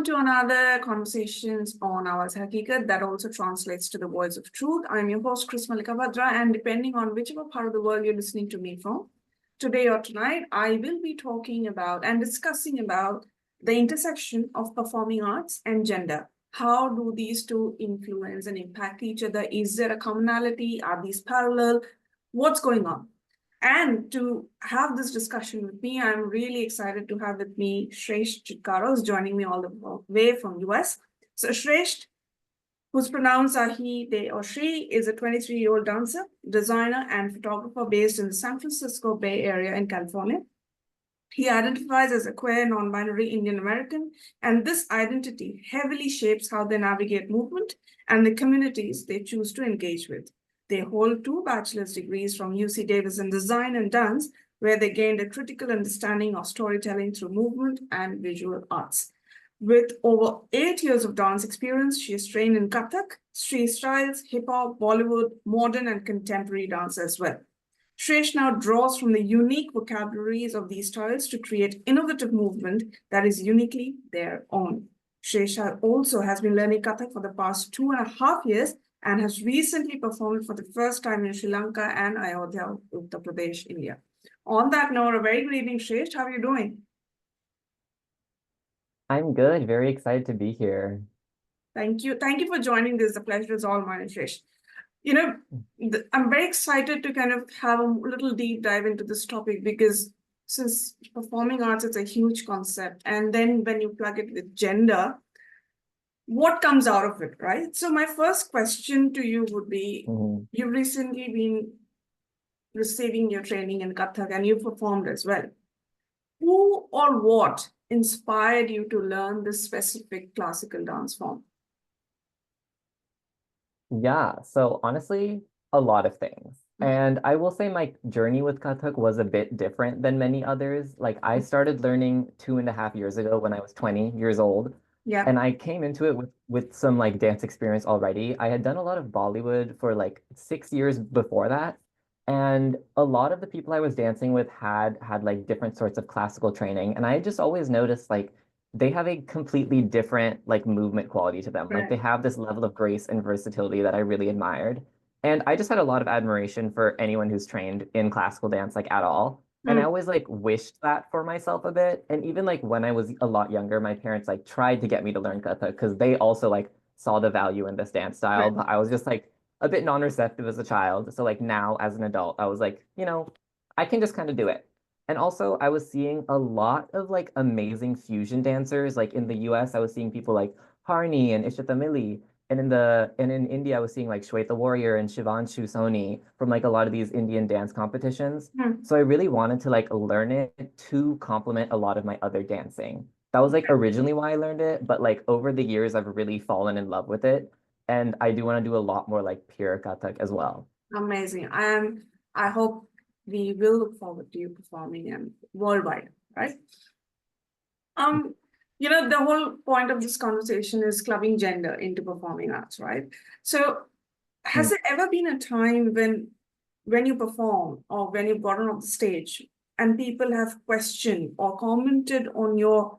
Welcome to another conversations on Awaz-e-Haqiqat that also translates to the voice of truth. I'm your host, Chris Malika, and depending on whichever part of the world you're listening to me from, today or tonight, I will be talking about and discussing about the intersection of performing arts and gender. How do these two influence and impact each other? Is there a commonality? Are these parallel? What's going on? And to have this discussion with me, I'm really excited to have with me Shraesht Chitkara, who's joining me all the way from US. So Shraesht, who's pronounced he, they, or she, is a 23-year-old dancer, designer, and photographer based in the San Francisco Bay Area in California. He identifies as a queer, non-binary Indian American, and this identity heavily shapes how they navigate movement and the communities they choose to engage with. They hold 2 bachelor's degrees from UC Davis in design and dance, where they gained a critical understanding of storytelling through movement and visual arts. With over 8 years of dance experience, she is trained in Kathak, street styles, hip-hop, Bollywood, modern and contemporary dance as well. Shraesht now draws from the unique vocabularies of these styles to create innovative movement that is uniquely their own. Shraesht also has been learning Kathak for the past 2.5 years and has recently performed for the first time in Sri Lanka and Ayodhya, Uttar Pradesh, India. On that note, a very good evening, Shraesht. How are you doing? I'm good. Very excited to be here. Thank you. Thank you for joining this. The pleasure is all mine, Shraesht. You know, I'm very excited to kind of have a little deep dive into this topic because since performing arts is a huge concept, and then when you plug it with gender, what comes out of it, right? So my first question to you would be, you've recently been receiving your training in Kathak and you performed as well. Who or what inspired you to learn this specific classical dance form? Yeah, so honestly, a lot of things. And I will say my journey with Kathak was a bit different than many others. Like I started learning 2.5 years ago when I was 20 years old. Yeah. And I came into it with some like dance experience already. I had done a lot of Bollywood for like 6 years before that. And a lot of the people I was dancing with had like different sorts of classical training. And I just always noticed like they have a completely different like movement quality to them. Like they have this level of grace and versatility that I really admired. And I just had a lot of admiration for anyone who's trained in classical dance like at all. And I always like wished that for myself a bit. And even like when I was a lot younger, my parents like tried to get me to learn Kathak because they also like saw the value in this dance style. But I was just like a bit non-receptive as a child. So like now as an adult, I was like, I can just kind of do it. And also I was seeing a lot of like amazing fusion dancers. Like in the US, I was seeing people like Harni and Ishita Mili. And in India, I was seeing like Shweta Warrior and Shivanshu Soni from like a lot of these Indian dance competitions. So I really wanted to like learn it to complement a lot of my other dancing. That was like originally why I learned it, but like over the years, I've really fallen in love with it. And I do want to do a lot more like pure Kathak as well. Amazing. I hope we will look forward to you performing worldwide, right? The whole point of this conversation is clubbing gender into performing arts, right? So has there ever been a time when you perform or when you've gotten off the stage and people have questioned or commented on your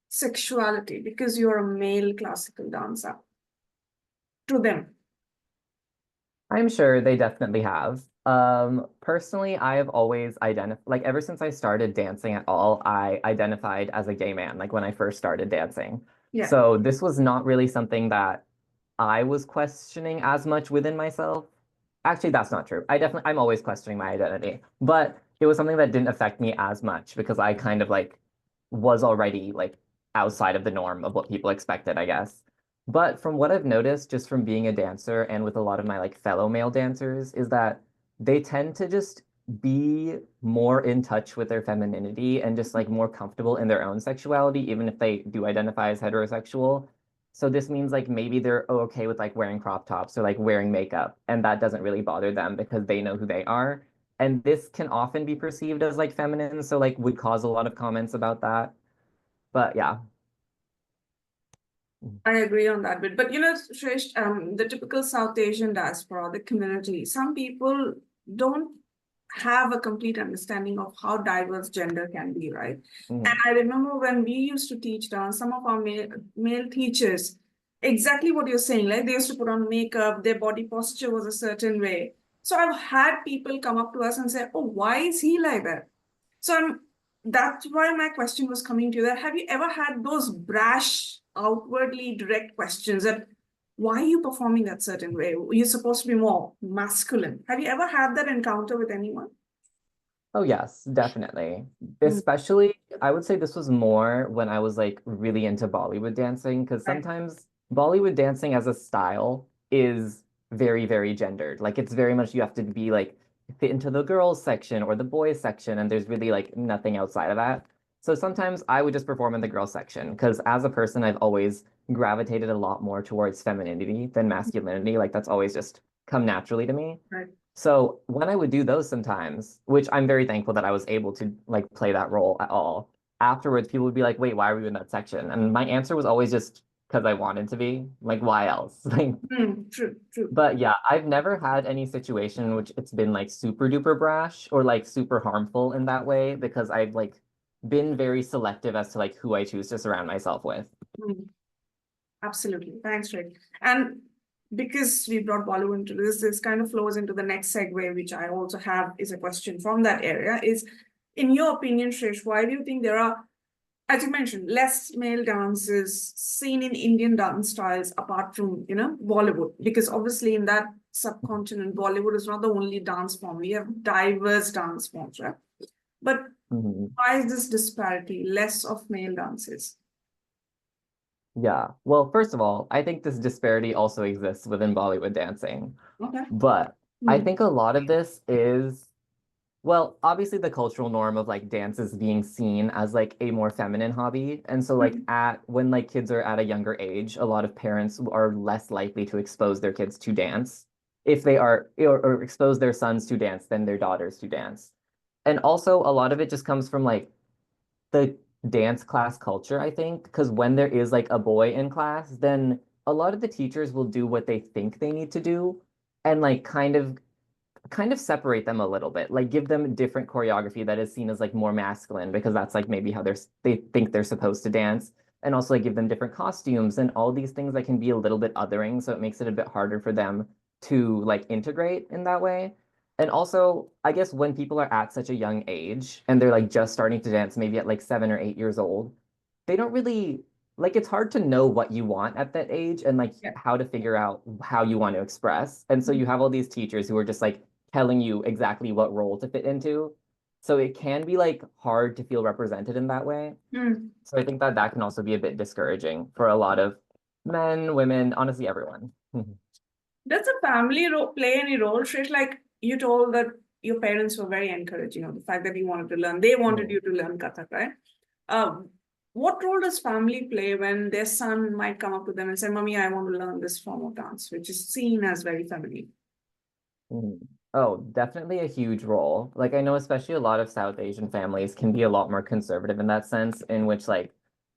sexuality because you're a male classical dancer to them? I'm sure they definitely have. Personally, I have always identified, like ever since I started dancing at all, I identified as a gay man, like when I first started dancing. Yeah. So this was not really something that I was questioning as much within myself. Actually, that's not true. I'm always questioning my identity, but it was something that didn't affect me as much because I kind of like was already like outside of the norm of what people expected, I guess. But from what I've noticed, just from being a dancer and with a lot of my like fellow male dancers, is that they tend to just be more in touch with their femininity and just like more comfortable in their own sexuality, even if they do identify as heterosexual. So this means like maybe they're okay with like wearing crop tops or like wearing makeup, and that doesn't really bother them because they know who they are. And this can often be perceived as like feminine, so like would cause a lot of comments about that. But yeah. I agree on that bit. But Shresh, the typical South Asian diaspora, the community, some people don't have a complete understanding of how diverse gender can be, right? And Mhm. I remember when we used to teach dance, some of our male teachers, exactly what you're saying, like they used to put on makeup, their body posture was a certain way. So I've had people come up to us and say, "Oh, why is he like that?" So that's why my question was coming to you, that have you ever had those brash, outwardly direct questions that why are you performing that certain way? You're supposed to be more masculine. Have you ever had that encounter with anyone? Oh yes, definitely. Mm, Especially, I would say this was more when I was like really into Bollywood dancing, because right. sometimes Bollywood dancing as a style is very, very gendered. Like it's very much you have to be like fit into the girls section or the boys section, and there's really like nothing outside of that. So sometimes I would just perform in the girls section, because as a person, I've always gravitated a lot more towards femininity than masculinity. Like that's always just come naturally to me. Right. So when I would do those sometimes, which I'm very thankful that I was able to like play that role at all, afterwards people would be like, "Wait, why are you in that section?" And my answer was always just because I wanted to be. Like, why else? Like, True, true. but yeah, I've never had any situation in which it's been like super duper brash or like super harmful in that way because I've like been very selective as to like who I choose to surround myself with. Mm, absolutely. Thanks, Rick. And because we brought Bollywood into this, this kind of flows into the next segue, which I also have is a question from that area, is in your opinion, Shresh, why do you think there are, as you mentioned, less male dances seen in Indian dance styles apart from, Bollywood? Because obviously in that subcontinent, Bollywood is not the only dance form. We have diverse dance forms, right? But Mhm. why is this disparity, less of male dances? Yeah. Well, first of all, I think this disparity also exists within Bollywood dancing. Okay. But I Hmm. think a lot of this is, well, obviously the cultural norm of like dance is being seen as like a more feminine hobby. And so like Hmm. at when like kids are at a younger age, a lot of parents are less likely to expose their kids to dance if they are or expose their sons to dance than their daughters to dance. And also a lot of it just comes from like the dance class culture, I think, because when there is like a boy in class, then a lot of the teachers will do what they think they need to do and like kind of separate them a little bit, like give them different choreography that is seen as like more masculine because that's like maybe how they think they're supposed to dance, and also like give them different costumes and all these things that can be a little bit othering, so it makes it a bit harder for them to like integrate in that way. And also, I guess when people are at such a young age and they're like just starting to dance, maybe at like 7 or 8 years old, they don't really like it's hard to know what you want at that age and like Yeah. how to figure out how you want to express. And so you have all these teachers who are just like telling you exactly what role to fit into. So it can be like hard to feel represented in that way. Hmm. So I think that that can also be a bit discouraging for a lot of men, women, honestly, everyone. Does the family play any role, Shresh? Like you told that your parents were very encouraging of the fact that you wanted to learn. They wanted Mhm. you to learn Kathak, right? What role does family play when their son might come up to them and say, "Mommy, I want to learn this form of dance," which is seen as very feminine? Mhm. Oh, definitely a huge role. Like I know especially a lot of South Asian families can be a lot more conservative in that sense, in which like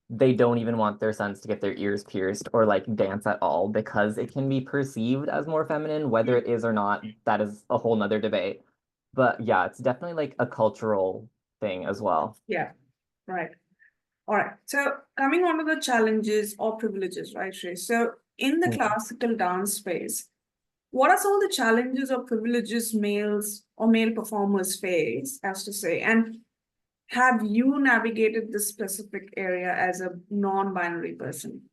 they don't even want their sons to get their ears pierced or like dance at all because it can be perceived as more feminine, whether it is or not, that is a whole nother debate. But yeah, it's definitely like a cultural thing as well. Yeah, right. All right. So coming on to the challenges or privileges, right, Shresh? So in the Mhm. classical dance space, what are some of the challenges or privileges males or male performers face, as to say? And have you navigated this specific area as a non-binary person?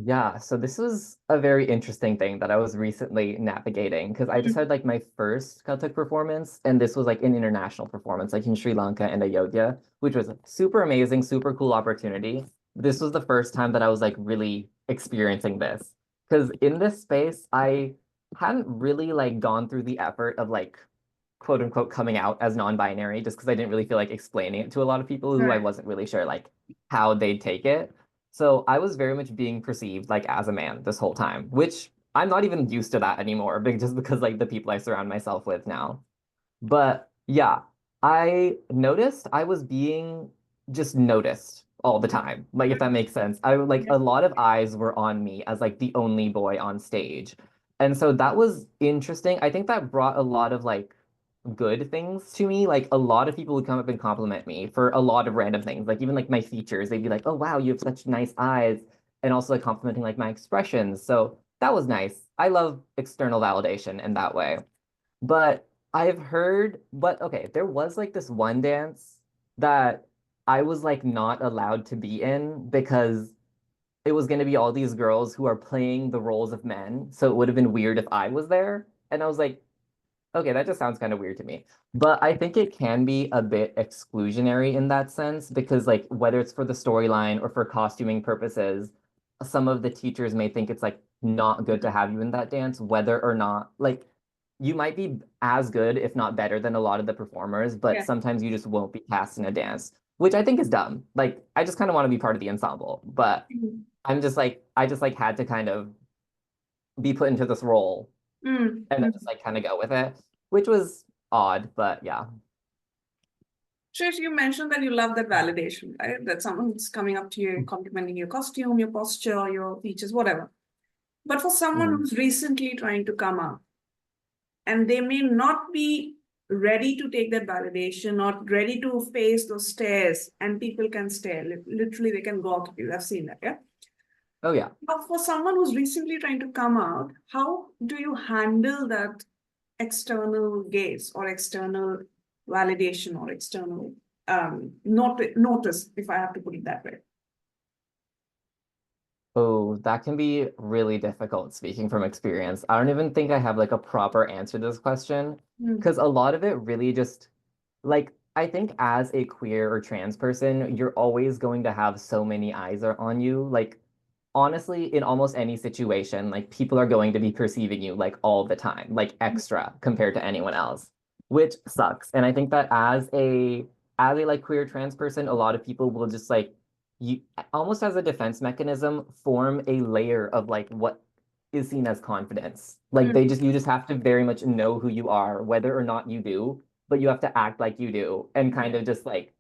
Yeah, so this was a very interesting thing that I was recently navigating because I just Mm, had like my first Kathak performance, and this was like an international performance, like in Sri Lanka and Ayodhya, which was a super amazing, super cool opportunity. This was the first time that I was like really experiencing this because in this space, I hadn't really like gone through the effort of like quote unquote coming out as non-binary just because I didn't really feel like explaining it to a lot of people who I right. wasn't really sure like how they'd take it. So I was very much being perceived like as a man this whole time, which I'm not even used to that anymore, just because like the people I surround myself with now. But yeah, I noticed I was being just noticed all the time. Like if that makes sense. I like Yeah. a lot of eyes were on me as like the only boy on stage. And so that was interesting. I think that brought a lot of like good things to me. Like a lot of people would come up and compliment me for a lot of random things. Like even like my features, they'd be like, "Oh wow, you have such nice eyes," and also like complimenting like my expressions. So that was nice. I love external validation in that way. But I've heard, but okay, there was like this one dance that I was like not allowed to be in because it was going to be all these girls who are playing the roles of men. So it would have been weird if I was there. And I was like, okay, that just sounds kind of weird to me. But I think it can be a bit exclusionary in that sense because, like, whether it's for the storyline or for costuming purposes, some of the teachers may think it's like not good to have you in that dance, whether or not, like, you might be as good, if not better, than a lot of the performers, but Yeah. sometimes you just won't be cast in a dance, which I think is dumb. Like, I just kind of want to be part of the ensemble, but Mm. I'm just like, I just like had to kind of be put into this role Mm. and then Mm. just like kind of go with it, which was odd, but yeah. Shresh, you mentioned that you love that validation, right? That someone's coming up to you, complimenting your costume, your posture, your features, whatever. But for someone Mm. who's recently trying to come up, and they may not be ready to take that validation, not ready to face those stares, and people can stare. Literally, they can go out of you. I've seen that, yeah? Oh yeah. But for someone who's recently trying to come out, how do you handle that external gaze or external validation or external notice, if I have to put it that way? Oh, that can be really difficult speaking from experience. I don't even think I have like a proper answer to this question Mm. because a lot of it really just like I think as a queer or trans person, you're always going to have so many eyes are on you. Like honestly, in almost any situation, like people are going to be perceiving you like all the time, like extra compared to anyone else, which sucks. And I think that as a like queer trans person, a lot of people will just like you almost as a defense mechanism form a layer of like what is seen as confidence. Like Mm. you just have to very much know who you are, whether or not you do, but you have to act like you do and kind of just like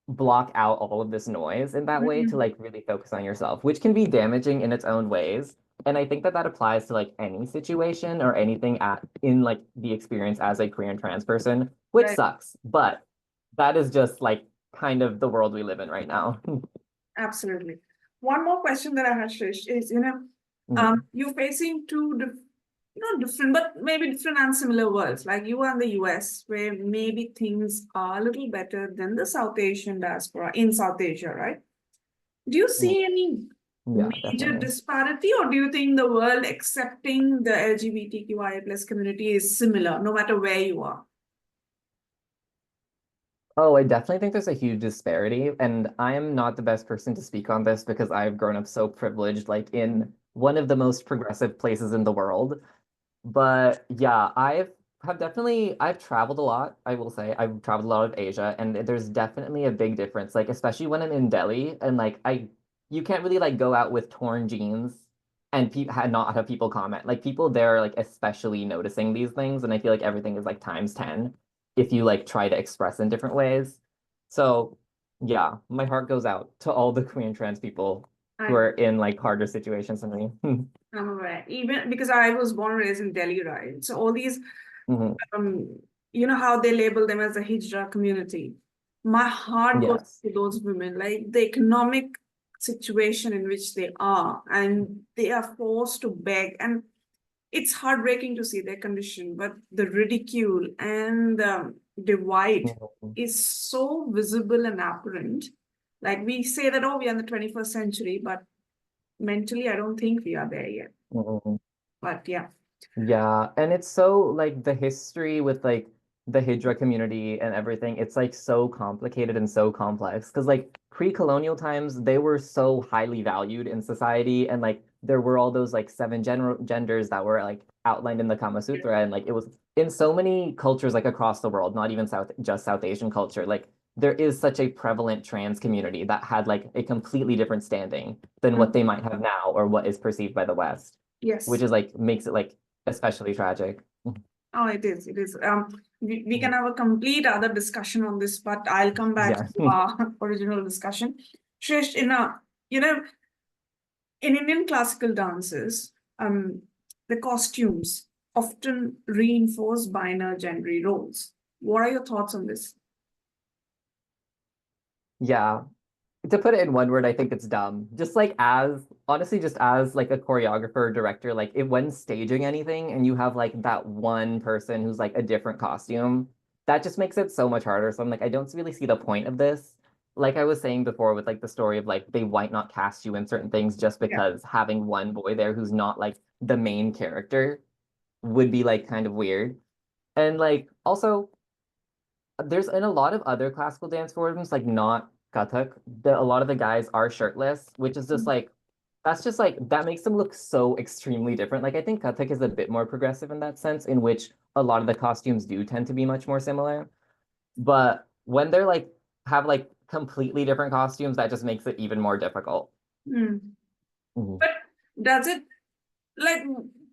block out all of this noise in that way to Mm. like really focus on yourself, which can be damaging in its own ways. And I think that that applies to like any situation or anything in like the experience as a queer and trans person, which Right. sucks. But that is just like kind of the world we live in right now. Absolutely. One more question that I had, Shrish, is, Mhm. you're facing two, not different, but maybe different and similar worlds. Like you are in the US, where maybe things are a little better than the South Asian diaspora in South Asia, right? Do you Mm, see any yeah, major definitely. disparity, or do you think the world accepting the LGBTQIA plus community is similar, no matter where you are? Oh, I definitely think there's a huge disparity, and I am not the best person to speak on this because I've grown up so privileged, like in one of the most progressive places in the world. But yeah, I've traveled a lot, I will say. I've traveled a lot of Asia and there's definitely a big difference. Like especially when I'm in Delhi and like I you can't really like go out with torn jeans and pe not have people comment. Like people there are like especially noticing these things and I feel like everything is like times 10 if you like try to express in different ways. So yeah, my heart goes out to all the queer and trans people who I'm are in like harder situations than me. I'm aware, even because I was born and raised in Delhi, right? So all these, Mhm. how they label them as a Hijra community. My heart goes Yes. to those women, like the economic situation in which they are, and they are forced to beg. And it's heartbreaking to see their condition, but the ridicule and the divide Mhm. is so visible and apparent. Like we say that, oh, we are in the 21st century, but mentally, I don't think we are there yet. Mhm. But yeah. Yeah, and it's so like the history with like the Hijra community and everything, it's like so complicated and so complex because like pre-colonial times they were so highly valued in society and like there were all those like seven genders that were like outlined in the Kama Sutra and like it was in so many cultures like across the world, not even South Asian culture, like there is such a prevalent trans community that had like a completely different standing than what Mm. they might have now or what is perceived by the West, which Yes. is like makes it like especially tragic. Oh, it is. It is. We can have a complete other discussion on this, but I'll come back Yeah. to our original discussion. Shrish, you know, in Indian classical dances, the costumes often reinforce binary gender roles. What are your thoughts on this? Yeah. To put it in one word, I think it's dumb. Just like as honestly, just as like a choreographer or director, like it when staging anything and you have like that one person who's like a different costume, that just makes it so much harder. So I'm like, I don't really see the point of this. Like I was saying before with like the story of like they might not cast you in certain things just Yeah. because having one boy there who's not like the main character would be like kind of weird. And like also there's in a lot of other classical dance forms, like not Kathak, a lot of the guys are shirtless, which is just like that's just like that makes them look so extremely different. Like I think Kathak is a bit more progressive in that sense, in which a lot of the costumes do tend to be much more similar. But when they're like have like completely different costumes, that just makes it even more difficult. Hmm. Mhm. But does it, like,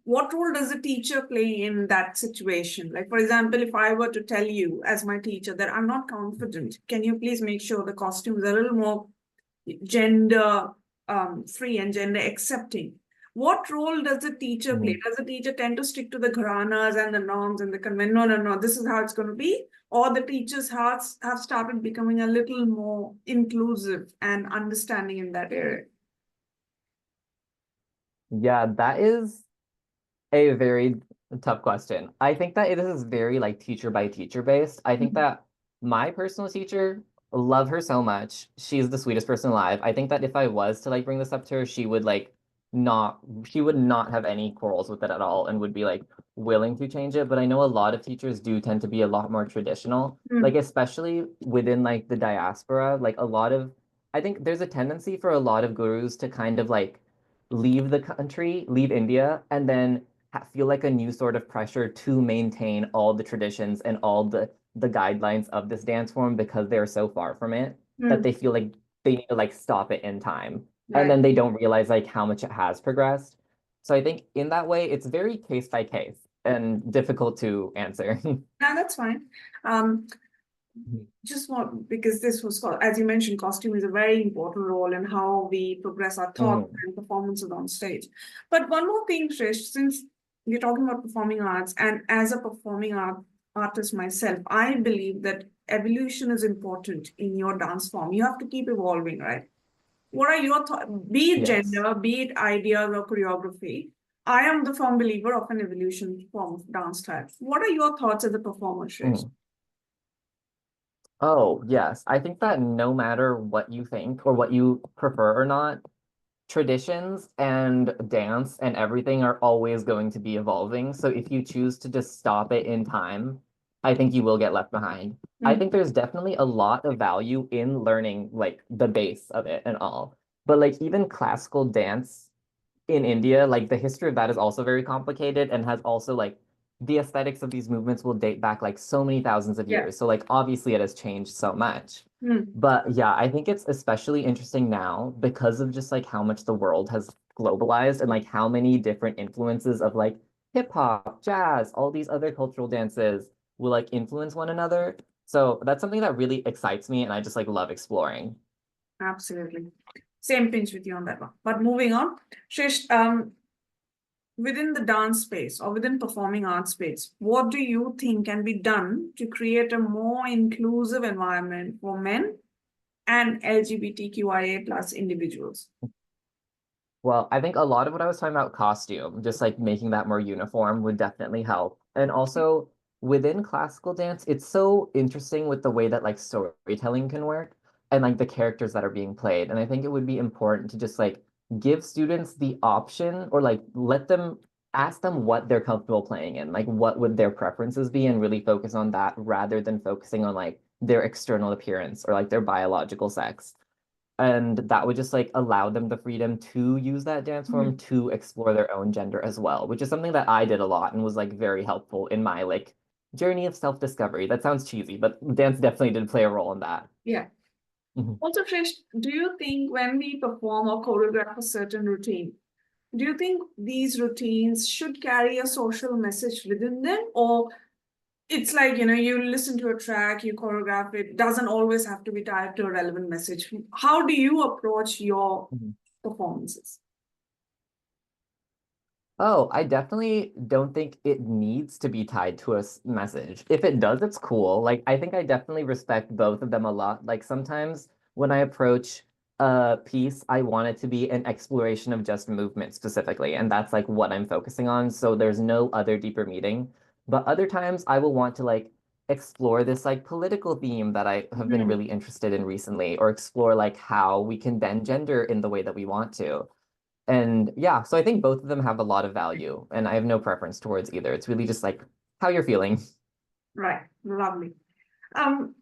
what role does the teacher play in that situation? Like, for example, if I were to tell you as my teacher that I'm not confident, can you please make sure the costumes are a little more gender free and gender accepting? What role does the teacher play? Mhm. Does the teacher tend to stick to the gharanas and the norms and the convent? No, no, no, this is how it's going to be. Or the teachers' hearts have started becoming a little more inclusive and understanding in that area. Yeah, that is a very tough question. I think that it is very like teacher by teacher based. I think Mhm. that my personal teacher, love her so much. She's the sweetest person alive. I think that if I was to like bring this up to her, she would like not she would not have any quarrels with it at all and would be like willing to change it. But I know a lot of teachers do tend to be a lot more traditional. Like Mm. especially within like the diaspora, like a lot of I think there's a tendency for a lot of gurus to kind of like leave the country, leave India, and then feel like a new sort of pressure to maintain all the traditions and all the guidelines of this dance form because they're so far from it that Mm. they feel like they need to like stop it in time. And Right. then they don't realize like how much it has progressed. So I think in that way, it's very case by case and difficult to answer. No, that's fine. Um, just want, because this was, as you mentioned, costume is a very important role in how we progress our thought Mhm. and performances on stage. But one more thing, Shreesht, since we're talking about performing arts, and as a performing artist myself, I believe that evolution is important in your dance form. You have to keep evolving, right? What are your thoughts? Be it Yes. gender, be it ideas or choreography. I am the firm believer of an evolution form of dance style. What are your thoughts as a performer, Shreesht? Mhm. Oh, yes. I think that no matter what you think or what you prefer or not, traditions and dance and everything are always going to be evolving. So if you choose to just stop it in time, I think you will get left behind. I Mm. think there's definitely a lot of value in learning like the base of it and all. But like even classical dance in India, like the history of that is also very complicated and has also like the aesthetics of these movements will date back like so many thousands of Yeah. years. So like obviously it has changed so much. Mm. But yeah, I think it's especially interesting now because of just like how much the world has globalized and like how many different influences of like hip hop, jazz, all these other cultural dances will like influence one another. So that's something that really excites me and I just like love exploring. Absolutely. Same pinch with you on that one. But moving on, Shish, within the dance space or within performing arts space, what do you think can be done to create a more inclusive environment for men and LGBTQIA plus individuals? Well, I think a lot of what I was talking about costume, just like making that more uniform would definitely help. And also within classical dance, it's so interesting with the way that like storytelling can work and like the characters that are being played. And I think it would be important to just like give students the option or like let them ask them what they're comfortable playing in, like what would their preferences be and really focus on that rather than focusing on like their external appearance or like their biological sex. And that would just like allow them the freedom to use that dance form Mhm. to explore their own gender as well, which is something that I did a lot and was like very helpful in my like journey of self-discovery. That sounds cheesy, but dance definitely did play a role in that. Yeah. Mhm. Also, Trish, do you think when we perform or choreograph a certain routine, do you think these routines should carry a social message within them, or it's like, you listen to a track, you choreograph it, doesn't always have to be tied to a relevant message? How do you approach your Mhm. performances? Oh, I definitely don't think it needs to be tied to a message. If it does, it's cool. Like, I think I definitely respect both of them a lot. Like, sometimes when I approach a piece, I want it to be an exploration of just movement specifically, and that's like what I'm focusing on. So there's no other deeper meaning. But other times I will want to like explore this like political theme that I have been Hmm. really interested in recently, or explore like how we can bend gender in the way that we want to. And yeah, so I think both of them have a lot of value, and I have no preference towards either. It's really just like how you're feeling. Right, lovely. Um,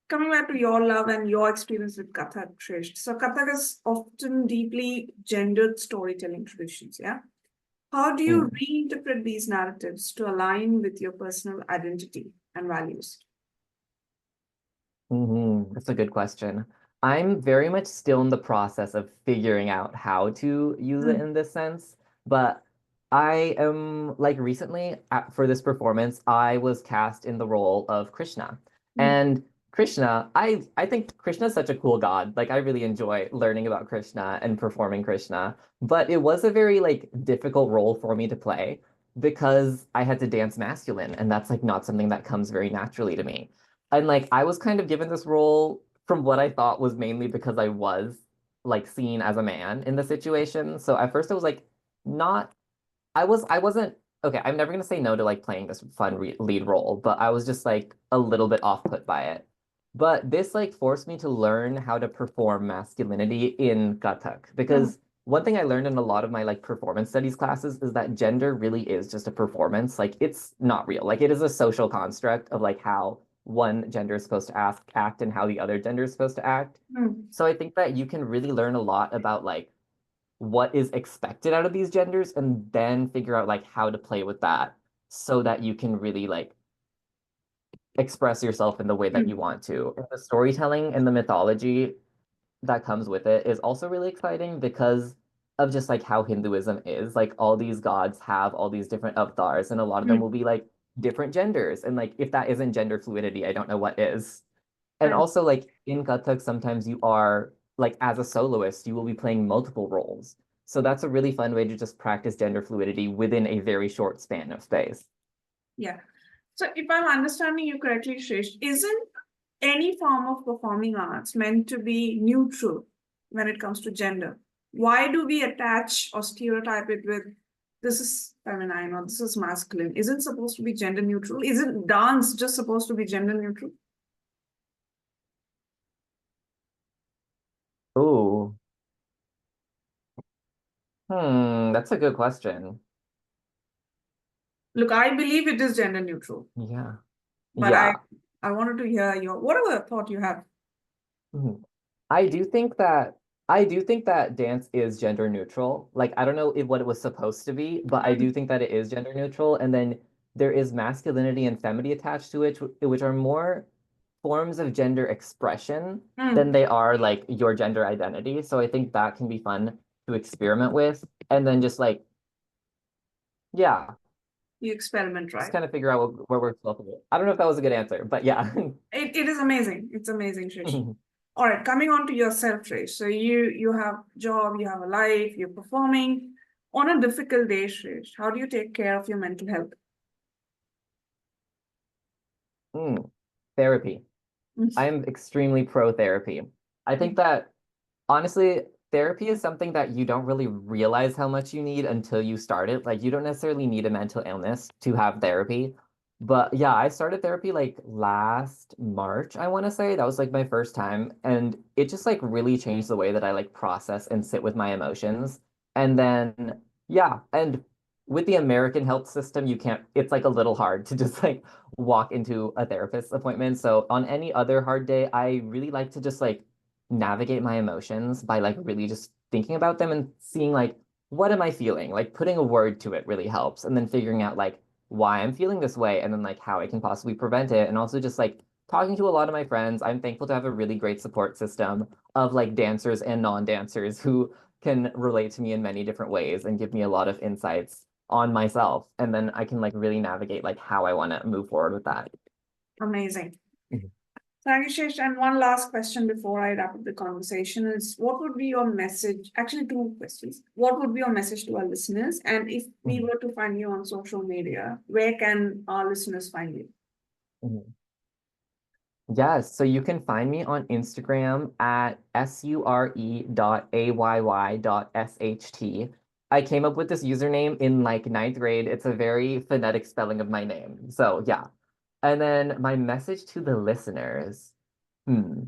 Coming back to your love and your experience with Kathak, Shraesht. So Kathak is often deeply gendered storytelling traditions, yeah? How do you Mm. reinterpret these narratives to align with your personal identity and values? That's a good question. I'm very much still in the process of figuring out how to use it Mm, in this sense, but I am like recently for this performance, I was cast in the role of Krishna. mm, And Krishna, I think Krishna is such a cool god. Like I really enjoy learning about Krishna and performing Krishna, but it was a very like difficult role for me to play because I had to dance masculine, and that's like not something that comes very naturally to me. And like I was kind of given this role from what I thought was mainly because I was like seen as a man in the situation. So at first I was like not I wasn't okay, I'm never gonna say no to like playing this fun re lead role, but I was just like a little bit off put by it. But this like forced me to learn how to perform masculinity in Kathak mm, because one thing I learned in a lot of my like performance studies classes is that gender really is just a performance. Like it's not real. Like it is a social construct of like how one gender is supposed to act and how the other gender is supposed to act. mm, So I think that you can really learn a lot about like what is expected out of these genders and then figure out like how to play with that so that you can really like express yourself in the way that you mm. want to. And the storytelling and the mythology that comes with it is also really exciting because of just like how Hinduism is. Like all these gods have all these different avatars, and a lot of them Mm. will be like different genders. And like if that isn't gender fluidity, I don't know what is. And Right. also like in Kathak, sometimes you are like as a soloist, you will be playing multiple roles. So that's a really fun way to just practice gender fluidity within a very short span of space. Yeah. So if I'm understanding you correctly, Shresh, isn't any form of performing arts meant to be neutral when it comes to gender? Why do we attach or stereotype it with this is feminine or this is masculine? Isn't supposed to be gender neutral? Isn't dance just supposed to be gender neutral? Oh, that's a good question. Look, I believe it is gender neutral, Yeah. but I Yeah. I wanted to hear your whatever thought you have. Mhm. I do think that I do think that dance is gender neutral. Like I don't know if what it was supposed to be, but I Mm, do think that it is gender neutral. And then there is masculinity and femininity attached to it, which are more forms of gender expression than mm. they are like your gender identity. So I think that can be fun to experiment with. And then just like, yeah, You experiment, just right? kind of figure out what works well for you. I don't know if that was a good answer, but yeah. It is amazing. It's amazing, Trish. All right, coming on to yourself, Trish. So you have job, you have a life, you're performing. On a difficult day, Trish, how do you take care of your mental health? Mm, therapy. I Mm, am extremely pro therapy. I think mm, that honestly, therapy is something that you don't really realize how much you need until you start it. Like, you don't necessarily need a mental illness to have therapy. But yeah, I started therapy like last March, I want to say. That was like my first time. And it just like really changed the way that I like process and sit with my emotions. And then, yeah, and with the American health system, you can't, it's like a little hard to just like walk into a therapist appointment. So on any other hard day, I really like to just like navigate my emotions by like really just thinking about them and seeing like what am I feeling? Like putting a word to it really helps. And then figuring out like why I'm feeling this way and then like how I can possibly prevent it. And also just like talking to a lot of my friends. I'm thankful to have a really great support system of like dancers and non-dancers who can relate to me in many different ways and give me a lot of insights on myself. And then I can like really navigate like how I want to move forward with that. amazing. Thank you, Shraesht. And one last question before I wrap up the conversation is what would be your message? Actually, two questions. What would be your message to our listeners? And if we Mhm, were to find you on social media, where can our listeners find you? mhm. Yes, so you can find me on Instagram at sure.ayy.sht. I came up with this username in like ninth grade. It's a very phonetic spelling of my name. So yeah. And then my message to the listeners. Hmm.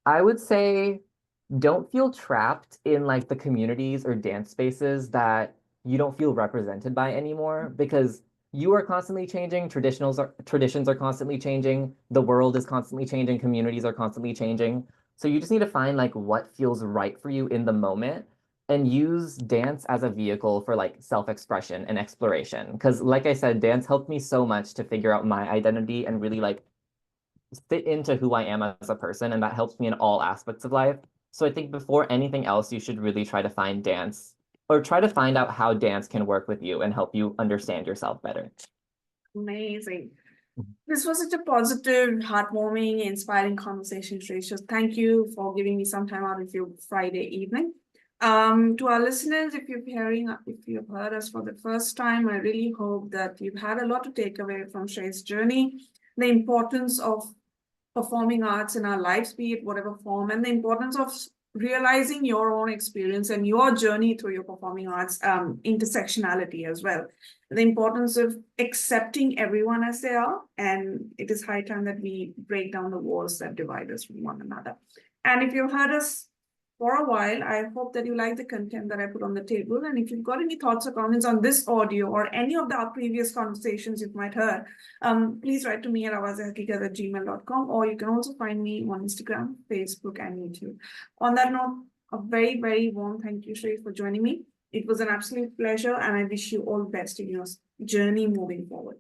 I would say don't feel trapped in like the communities or dance spaces that you don't feel represented by anymore because you are constantly changing, traditions are constantly changing, the world is constantly changing, communities are constantly changing. So you just need to find like what feels right for you in the moment and use dance as a vehicle for like self-expression and exploration. Because like I said, dance helped me so much to figure out my identity and really like fit into who I am as a person, and that helps me in all aspects of life. So I think before anything else, you should really try to find dance or try to find out how dance can work with you and help you understand yourself better. Amazing. This was such a positive, heartwarming, inspiring conversation, Shreya. So thank you for giving me some time out of your Friday evening. To our listeners, if you've heard us for the first time, I really hope that you've had a lot to take away from Shreya's journey, the importance of performing arts in our lives, be it whatever form, and the importance of realizing your own experience and your journey through your performing arts, intersectionality as well. The importance of accepting everyone as they are, and it is high time that we break down the walls that divide us from one another. And if you've heard us for a while, I hope that you like the content that I put on the table. And if you've got any thoughts or comments on this audio or any of the previous conversations you might heard, please write to me at Awaz-e-Haqiqat@gmail.com, or you can also find me on Instagram, Facebook, and YouTube. On that note, a very, very warm thank you, Shraesht, for joining me. It was an absolute pleasure, and I wish you all the best in your journey moving forward.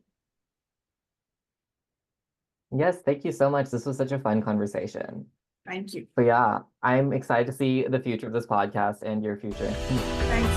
Yes, thank you so much. This was such a fun conversation. Thank you. So yeah, I'm excited to see the future of this podcast and your future. Thanks.